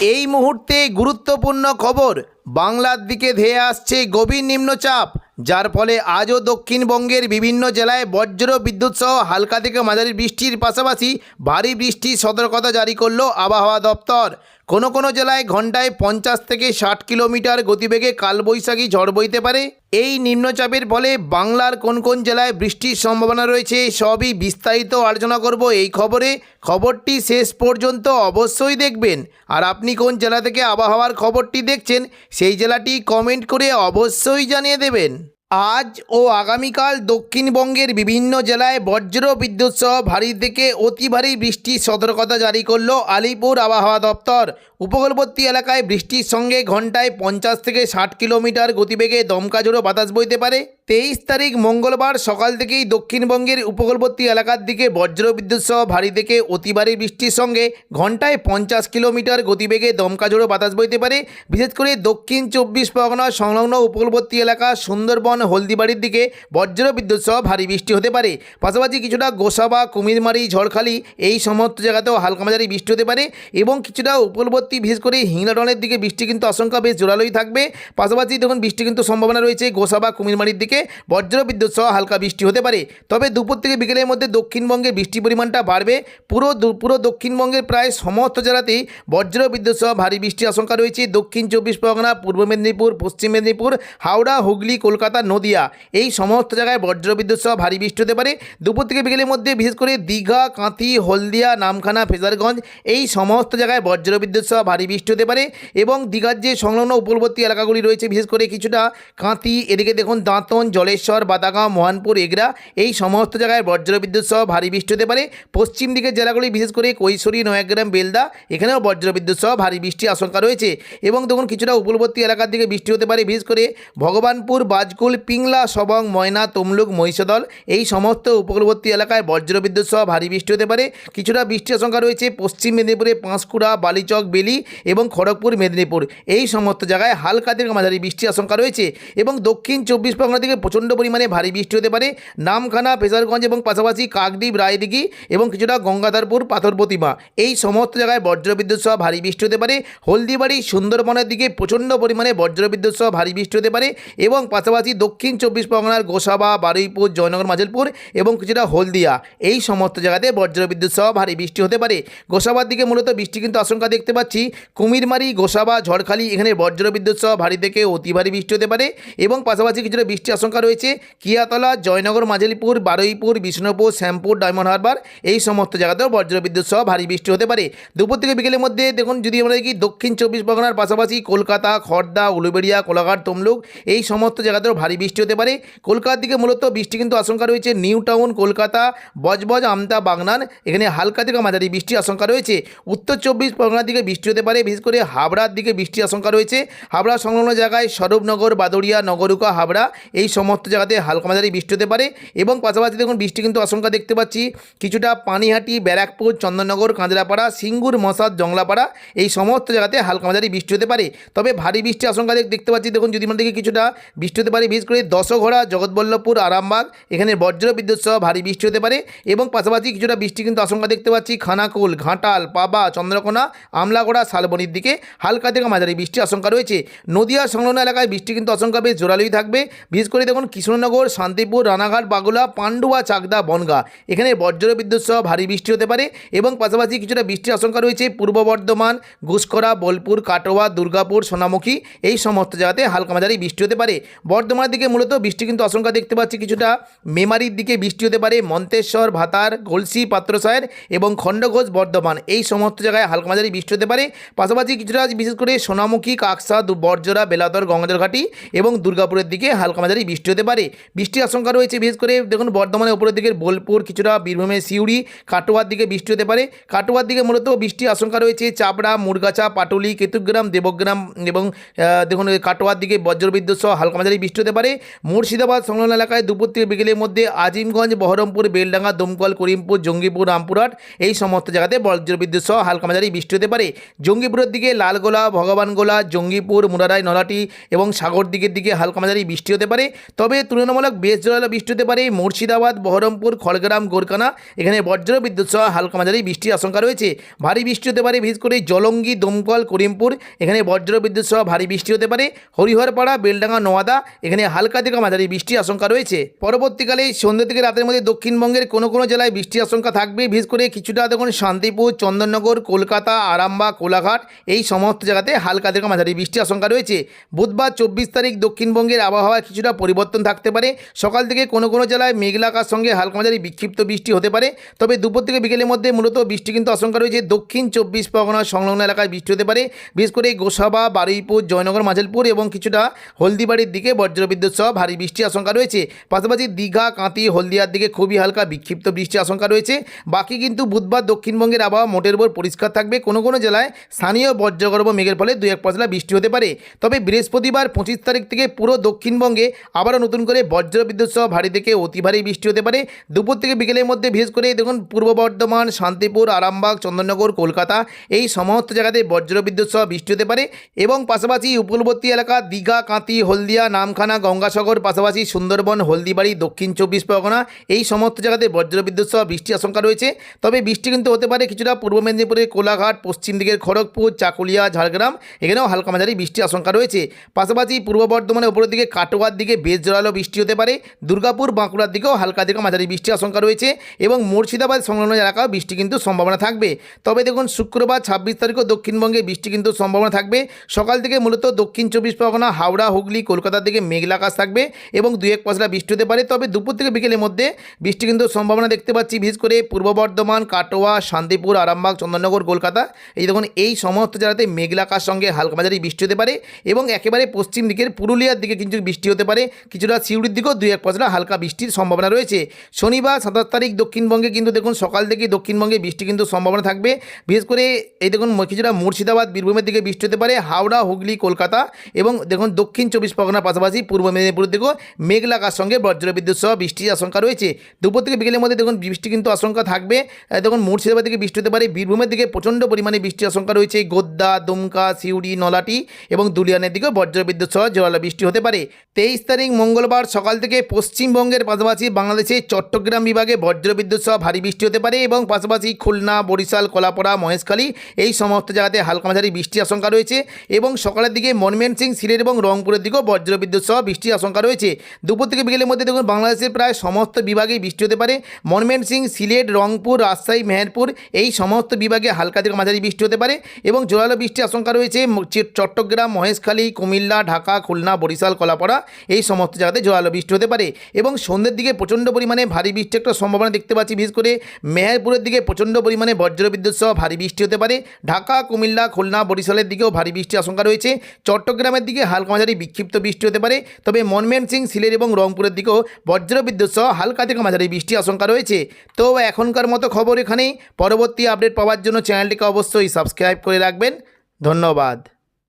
এই মুহূর্তে গুরুত্বপূর্ণ খবর, বাংলার দিকে ধেয়ে আসছে গভীর নিম্নচাপ, যার ফলে আজও দক্ষিণবঙ্গের বিভিন্ন জেলায় বজ্র বিদ্যুৎ সহ হালকা থেকে মাঝারি বৃষ্টির পাশাপাশি ভারী বৃষ্টির সতর্কতা জারি করল আবহাওয়া দপ্তর। কোনো কোনো জেলায় ঘন্টায় 50 থেকে 60 কিলোমিটার গতিবেগে কালবৈশাখী ঝড় বইতে পারে। এই নিম্নচাপের ফলে বাংলার কোন কোন জেলায় বৃষ্টির সম্ভাবনা রয়েছে সবই বিস্তারিত আলোচনা করব এই খবরে। খবরটি শেষ পর্যন্ত অবশ্যই দেখবেন। আর আপনি কোন জেলা থেকে আবহাওয়ার খবরটি দেখছেন সেই জেলাটি কমেন্ট করে অবশ্যই জানিয়ে দেবেন। আজ ও আগামীকাল দক্ষিণবঙ্গের বিভিন্ন জেলায় বজ্র বিদ্যুৎ সহ ভারী থেকে অতি ভারী বৃষ্টির সতর্কতা জারি করল আলিপুর আবহাওয়া দপ্তর। উপকূলবর্তী এলাকায় বৃষ্টির সঙ্গে ঘন্টায় 50 থেকে 60 কিলোমিটার গতিবেগে দমকা ঝোড়ো বাতাস বইতে পারে। 23 তারিখ মঙ্গলবার সকাল থেকেই দক্ষিণবঙ্গের উপকূলবর্তী এলাকার দিকে বজ্র বিদ্যুৎ সহ ভারী থেকে অতি ভারী বৃষ্টির সঙ্গে ঘন্টায় 50 কিলোমিটার গতিবেগে দমকা ঝোড়ো বাতাস বইতে পারে। বিশেষ করে দক্ষিণ 24 পরগনা সংলগ্ন উপকূলবর্তী এলাকা সুন্দরবন হলদিবাড়ির দিকে বজ্র বিদ্যুৎ সহ ভারী বৃষ্টি হতে পারে। পাশাপাশি কিছুটা গোসাবা, কুমিরমারি, ঝড়খালি এই সমস্ত জায়গাতেও হালকা মাঝারি বৃষ্টি হতে পারে এবং কিছুটা উপকূলবর্তী বিশেষ করে হিংলাটনের দিকে বৃষ্টি কিন্তু আশঙ্কা বেশ জোরালোই থাকবে। পাশাপাশি দেখুন বৃষ্টি কিন্তু সম্ভাবনা রয়েছে গোসাবা, কুমিরমারির দিকে বজ্র বিদ্যুৎ সহ হালকা বৃষ্টি হতে পারে। তবে দুপুর থেকে বিকেলের মধ্যে দক্ষিণবঙ্গের বৃষ্টির পরিমাণটা বাড়বে। পুরো দক্ষিণবঙ্গের প্রায় সমস্ত জেলাতেই বজ্র বিদ্যুৎ সহ ভারী বৃষ্টির আশঙ্কা রয়েছে। দক্ষিণ 24 পরগনা, পূর্ব মেদিনীপুর, পশ্চিম মেদিনীপুর, হাওড়া, হুগলি, কলকাতা, নদিয়া এই সমস্ত জায়গায় বজ্র বিদ্যুৎ সহ ভারী বৃষ্টি হতে পারে। দুপুর থেকে বিকেলের মধ্যে বিশেষ করে দীঘা, কাঁথি, হলদিয়া, নামখানা, ফেজারগঞ্জ এই সমস্ত জায়গায় বজ্র বিদ্যুৎ সহ ভারী বৃষ্টি হতে পারে। এবং দীঘার যে সংলগ্ন উপকূলবর্তী এলাকাগুলি রয়েছে বিশেষ করে কিছুটা কাঁথি, এদিকে দেখুন দাঁতন, জলেশ্বর, বাদাগাঁও, মোহনপুর, এগরা এই সমস্ত জায়গায় বজ্র বিদ্যুৎ সহ ভারী বৃষ্টি হতে পারে। পশ্চিম দিকের জেলাগুলি বিশেষ করে কৈশোরী, নয়াগ্রাম, বেলদা এখানেও বজ্র বিদ্যুৎ সহ ভারী বৃষ্টির আশঙ্কা রয়েছে। এবং দেখুন কিছুটা উপকূলবর্তী এলাকার দিকে বৃষ্টি হতে পারে বিশেষ করে ভগবানপুর, বাজকুল, পিংলা, সবং, ময়না, তমলুক, মহিষাদল এই সমস্ত উপকূলবর্তী এলাকায় বজ্র বিদ্যুৎ সহ ভারী বৃষ্টি হতে পারে। কিছুটা বৃষ্টির আশঙ্কা রয়েছে পশ্চিম মেদিনীপুরে পাঁশকুড়া, বালিচক, বেলি এবং খড়গপুর, মেদিনীপুর এই সমস্ত জায়গায় হালকা থেকে মাঝারি বৃষ্টির আশঙ্কা রয়েছে। এবং দক্ষিণ 24 পরগনা থেকে প্রচণ্ড পরিমাণে ভারী বৃষ্টি হতে পারে নামখানা, ফেজারগঞ্জ এবং পাশাপাশি কাকদ্বীপ, রায়দিঘি এবং কিছুটা গঙ্গাধরপুর, পাথর প্রতিমা এই সমস্ত জায়গায় বজ্র বিদ্যুৎ সহ ভারী বৃষ্টি হতে পারে। হলদিবাড়ি, সুন্দরবনের দিকে প্রচণ্ড পরিমাণে বজ্র বিদ্যুৎ সহ ভারী বৃষ্টি হতে পারে এবং পাশাপাশি দক্ষিণ 24 পরগনার গোসাবা, বারুইপুর, জয়নগর, মাঝেলপুর এবং কিছুটা হলদিয়া এই সমস্ত জায়গাতে বজ্র বিদ্যুৎ সহ ভারী বৃষ্টি হতে পারে। গোসাবার দিকে মূলত বৃষ্টি কিন্তু আশঙ্কা দেখতে পাচ্ছি। কুমিরমারি, গোসাবা, ঝড়খালি এখানে বজ্র বিদ্যুৎ সহ ভারী থেকে অতি ভারী বৃষ্টি হতে পারে এবং পাশাপাশি কিছুটা বৃষ্টির আশঙ্কা রয়েছে কিয়াতলা, জয়নগর, মাঝেলপুর, বারুইপুর, বিষ্ণুপুর, শ্যামপুর, ডায়মন্ড হারবার এই সমস্ত জায়গাতেও বজ্র বিদ্যুৎ সহ ভারী বৃষ্টি হতে পারে। দুপুর থেকে বিকেলের মধ্যে দেখুন যদি আমরা দেখি দক্ষিণ 24 পরগনার পাশাপাশি কলকাতা, খড়দা, উলুবেড়িয়া, কোলাঘাট, তমলুক এই সমস্ত জায়গাতেও ভারী বৃষ্টি হতে পারে। কলকাতার দিকে মূলত বৃষ্টি কিন্তু আশঙ্কা রয়েছে নিউ টাউন, কলকাতা, বজবজ, আমতা, বাগনান এখানে হালকা থেকে মাঝারি বৃষ্টির আশঙ্কা রয়েছে। উত্তর 24 পরগনার দিকে বৃষ্টি হতে পারে বিশেষ করে হাবড়ার দিকে বৃষ্টির আশঙ্কা রয়েছে। হাবড়া সংলগ্ন জায়গায় স্বরূপনগর, বাদুড়িয়া, নগরুকা, হাবড়া এই সমস্ত জায়গাতে হালকা মাঝারি বৃষ্টি হতে পারে এবং পাশাপাশি দেখুন বৃষ্টি কিন্তু আশঙ্কা দেখতে পাচ্ছি কিছুটা পানিহাটি, ব্যারাকপুর, চন্দননগর, কাঁচরাপাড়া, সিঙ্গুর, মশাদ, জংলাপাড়া এই সমস্ত জায়গাতে হালকা মাঝারি বৃষ্টি হতে পারে। তবে ভারী বৃষ্টির আশঙ্কা দেখতে পাচ্ছি দেখুন যদি আমাদের কিছুটা বৃষ্টি হতে পারে বিশেষ করে দশঘোড়া, জগৎবল্লভপুর, আরামবাগ এখানে বজ্র বিদ্যুৎ সহ ভারী বৃষ্টি হতে পারে এবং পাশাপাশি কিছুটা বৃষ্টি কিন্তু আশঙ্কা দেখতে পাচ্ছি খানাকুল, ঘাটাল, পাবা, চন্দ্রকোনা, আমলাগোড়া, শালবনির দিকে হালকা থেকে মাঝারি বৃষ্টির আশঙ্কা রয়েছে। নদিয়া সংলগ্ন এলাকায় বৃষ্টি কিন্তু আশঙ্কা বেশ জোরালোই থাকবে বিশেষ করে দেখুন কৃষ্ণনগর, শান্তিপুর, রানাঘাট, বাগুলা, পান্ডুয়া, চাকদা, বনগা এখানে বজ্র বিদ্যুৎ সহ ভারী বৃষ্টি হতে পারে এবং পাশাপাশি কিছুটা বৃষ্টির আশঙ্কা রয়েছে পূর্ব বর্ধমান, ঘুষকরা, বোলপুর, কাটোয়া, দুর্গাপুর, সোনামুখী এই সমস্ত জায়গাতে হালকা মাঝারি বৃষ্টি হতে পারে। বর্ধমানের দিকে মূলত বৃষ্টি কিন্তু আশঙ্কা দেখতে পাচ্ছি কিছুটা মেমারির দিকে বৃষ্টি হতে পারে মন্তেশ্বর, ভাতার, গলসি, পাত্রসায়ের এবং খণ্ডঘোষ, বর্ধমান এই সমস্ত জায়গায় হালকা মাঝারি বৃষ্টি হতে পারে। পাশাপাশি কিছুটা বিশেষ করে সোনামুখী, কাকসা, বরজরা, বেলাদর, গঙ্গাধরঘাটি এবং দুর্গাপুরের দিকে হালকা মাঝারি বৃষ্টি হতে পারে। বৃষ্টির আশঙ্কা রয়েছে বিশেষ করে দেখুন বর্ধমানের উপরের দিকের বোলপুর, কিছুটা বীরভূমের সিউড়ি, কাটোয়ার দিকে বৃষ্টি হতে পারে। কাটোয়ার দিকে মূলত বৃষ্টির আশঙ্কা রয়েছে চাপড়া, মুরগাছা, পাটুলি, কেতুগ্রাম, দেবগ্রাম এবং দেখুন কাটোয়ার দিকে বজ্রবিদ্যুৎ সহ হালকা মাঝারি বৃষ্টি হতে পারে। পারে। মুর্শিদাবাদ সংলগ্ন এলাকায় দুপুর থেকে বিকেলের মধ্যে আজিমগঞ্জ, বহরমপুর, বেলডাঙ্গা, দমকল, করিমপুর, জঙ্গিপুর, রামপুরহাট এই সমস্ত জায়গাতে বজ্রবিদ্যুৎ সহ হালকা মাঝারি বৃষ্টি হতে পারে। জঙ্গিপুরের দিকে লালগোলা, ভগবানগোলা, জঙ্গিপুর, মুরারাই, নলাটি এবং সাগর দিকের দিকে হালকা মাঝারি বৃষ্টি হতে পারে। তবে তুলনামূলক বেশ জোরালো বৃষ্টি হতে পারে মুর্শিদাবাদ, বহরমপুর, খড়গ্রাম, গোরকানা এখানে বজ্রবিদ্যুৎ সহ হালকা মাঝারি বৃষ্টির আশঙ্কা রয়েছে। ভারী বৃষ্টি হতে পারে বিশেষ করে জলঙ্গি, দমকল, করিমপুর এখানে বজ্রবিদ্যুৎ সহ ভারী বৃষ্টি হতে পারে। হরিহরপাড়া, বেলডাঙ্গা, নোয়াদা এখানে হালকা থেকে মাঝারি বৃষ্টির আশঙ্কা রয়েছে। পরবর্তীকালে সন্ধ্যা থেকে রাতের মধ্যে দক্ষিণবঙ্গের কোনো কোনো জেলায় বৃষ্টির আশঙ্কা থাকবে। বিশেষ করে কিছুটা দেখুন শান্তিপুর, চন্দননগর, কলকাতা, আরামবাগ, কোলাঘাট এই সমস্ত জায়গাতে হালকা থেকে মাঝারি বৃষ্টির আশঙ্কা রয়েছে। বুধবার 24 তারিখ দক্ষিণবঙ্গের আবহাওয়ায় কিছুটা পরিবর্তন থাকতে পারে। সকাল থেকে কোনো কোনো জেলায় মেঘলা আকাশ সঙ্গে হালকা মাঝারি বিক্ষিপ্ত বৃষ্টি হতে পারে। তবে দুপুর থেকে বিকেলের মধ্যে মূলত বৃষ্টি কিন্তু আশঙ্কা রয়েছে। দক্ষিণ 24 পরগনা সংলগ্ন এলাকায় বৃষ্টি হতে পারে। বিশেষ করে গোসাবা, বারুইপুর, জয়নগর, মাঝেলপুর এবং কিছুটা হলদিবাড়ির দিকে বজ্রবিদ্যুৎ সহ ভারী বৃষ্টির আশঙ্কা রয়েছে। পাশাপাশি দীঘা, কাঁতি, হলদিয়ার দিকে খুবই হালকা বিক্ষিপ্ত বৃষ্টির আশঙ্কা রয়েছে। বাকি কিন্তু বুধবার দক্ষিণবঙ্গের আবহাওয়া মোটের উপর পরিষ্কার থাকবে। কোনো কোনো জেলায় স্থানীয় বজ্রগর্ভ মেঘের ফলে 2-1 পশলা বৃষ্টি হতে পারে। তবে বৃহস্পতিবার 25 তারিখ থেকে পুরো দক্ষিণবঙ্গে আবারও নতুন করে বজ্রবিদ্যুৎ সহ ভারী থেকে অতি ভারী বৃষ্টি হতে পারে। দুপুর থেকে বিকেলের মধ্যে বিশেষ করে দেখুন পূর্ব বর্ধমান, শান্তিপুর, আরামবাগ, চন্দননগর, কলকাতা এই সমস্ত জায়গাতে বজ্রবিদ্যুৎ সহ বৃষ্টি হতে পারে। এবং পাশাপাশি উপকূলবর্তী এলাকা দীঘা, কাঁতি, হলদিয়া, নামখানা, গঙ্গাসাগর, পাশাপাশি সুন্দরবন, হলদিবাড়ি, দক্ষিণ 24 পরগনা এই সমস্ত জায়গাতে বজ্রবিদ্যুৎ সহ বৃষ্টির আশঙ্কা রয়েছে। তবে বৃষ্টি কিন্তু হতে পারে কিছুটা পূর্ব মেদিনীপুরের কোলাঘাট, পশ্চিম দিকের খড়গপুর, চাকুলিয়া, ঝাড়গ্রাম এখানেও হালকা মাঝারি বৃষ্টির আশঙ্কা রয়েছে। পাশাপাশি পূর্ব বর্ধমানের উপরের দিকে কাটোয়ার দিকে বেশ জোরালো বৃষ্টি হতে পারে। দুর্গাপুর, বাঁকুড়ার দিকেও হালকা থেকে মাঝারি বৃষ্টির আশঙ্কা রয়েছে এবং মুর্শিদাবাদ সংলগ্ন এলাকাও বৃষ্টি কিন্তু সম্ভাবনা থাকবে। তবে দেখুন শুক্রবার 26 তারিখও দক্ষিণবঙ্গে বৃষ্টি কিন্তু সম্ভাবনা থাকবে। সকাল থেকে মূলত দক্ষিণ 24 পরগনা, হাওড়া, হুগলি, কলকাতার দিকে মেঘলা আকাশ থাকবে এবং 2-1 পশলা বৃষ্টি হতে পারে। তবে দুপুর থেকে বিকেলের মধ্যে বৃষ্টি কিন্তু সম্ভাবনা দেখতে পাচ্ছি বিশেষ করে পূর্ব বর্ধমান, কাটোয়া, শান্তিপুর, আরামবাগ, চন্দননগর, কলকাতা এই দেখুন এই সমস্ত জায়গাতে মেঘলা আকাশ সঙ্গে হালকা মাঝারি বৃষ্টি হতে পারে এবং একেবারে পশ্চিম দিকের পুরুলিয়ার দিকে কিন্তু বৃষ্টি হতে পারে। কিছুটা সিউড়ির দিকেও 2-1 পশলা হালকা বৃষ্টির সম্ভাবনা রয়েছে। শনিবার 27 তারিখ দক্ষিণবঙ্গে কিন্তু দেখুন সকাল থেকে দক্ষিণবঙ্গে বৃষ্টি কিন্তু সম্ভাবনা থাকবে। বিশেষ করে এই দেখুন কিছুটা মুর্শিদাবাদ, বীরভূমের দিকে বৃষ্টি হতে পারে। হাওড়া, হুগলি, কলকাতা এবং দেখুন দক্ষিণ 24 পরগনার পাশাপাশি পূর্ব মেদিনীপুরের দিকেও মেঘলা আকাশ সঙ্গে বজ্রবিদ্যুৎ সহ বৃষ্টির আশঙ্কা রয়েছে। দুপুর থেকে বিকেলের মধ্যে দেখুন বৃষ্টি কিন্তু আশঙ্কা থাকবে। দেখুন মুর্শিদাবাদ দিকে বৃষ্টি হতে পারে। বীরভূমের দিকে প্রচণ্ড পরিমাণে বৃষ্টির আশঙ্কা রয়েছে। গোদ্দা, দুমকা, সিউড়ি, নলাটি এবং দুলিয়ানের দিকেও বজ্রবিদ্যুৎ সহ জোরালো বৃষ্টি হতে পারে। 23 তারিখ মঙ্গলবার সকাল থেকে পশ্চিমবঙ্গের পাশাপাশি বাংলাদেশের চট্টগ্রাম বিভাগে বজ্রবিদ্যুৎ সহ ভারী বৃষ্টি হতে পারে এবং পাশাপাশি খুলনা, বরিশাল, কলাপাড়া, মহেশখালী এই সমস্ত জায়গাতে হালকা মাঝারি বৃষ্টির আশঙ্কা রয়েছে এবং সকালের দিকে ময়মনসিংহ, সিলেট এবং রংপুরের দিকেও বজ্রবিদ্যুৎ সহ বৃষ্টির আশঙ্কা রয়েছে। দুপুর থেকে বিকেলের মধ্যে দেখুন বাংলাদেশের প্রায় সমস্ত বিভাগেই বৃষ্টি হতে পারে। ময়মনসিংহ, সিলেট, রংপুর, রাজশাহী, মেহেরপুর এই সমস্ত বিভাগে হালকা থেকে মাঝারি বৃষ্টি হতে পারে এবং জোরালো বৃষ্টির আশঙ্কা রয়েছে চট্টগ্রাম, মহেশখালী, কুমিল্লা, ঢাকা, খুলনা, বরিশাল, কলাপাড়া এই সমস্ত জায়গাতে জোরালো বৃষ্টি হতে পারে এবং সন্ধ্যের দিকে প্রচণ্ড পরিমাণে ভারী বৃষ্টি একটা সম্ভাবনা দেখতে পাচ্ছি। বিশেষ করে মেহেরপুরের দিকে প্রচণ্ড পরিমাণে বজ্রবিদ্যুৎ সহ ভারী বৃষ্টি হতে পারে। ঢাকা, কুমিল্লা, খুলনা, বরিশালের দিকেও ভারী বৃষ্টির আশঙ্কা রয়েছে। চট্টগ্রামের দিকে হালকা মাঝারি বিক্ষিপ্ত বৃষ্টি হতে পারে। তবে ময়মনসিংহ, সিলেট এবং রংপুরের দিকেও বজ্রবিদ্যুৎ সহ হালকা থেকে মাঝারি বৃষ্টির আশঙ্কা রয়েছে। তো এখনকার মতো খবর এখানেই। পরবর্তী আপডেট পাওয়ার জন্য চ্যানেলটিকে অবশ্যই সাবস্ক্রাইব করে রাখবেন। ধন্যবাদ।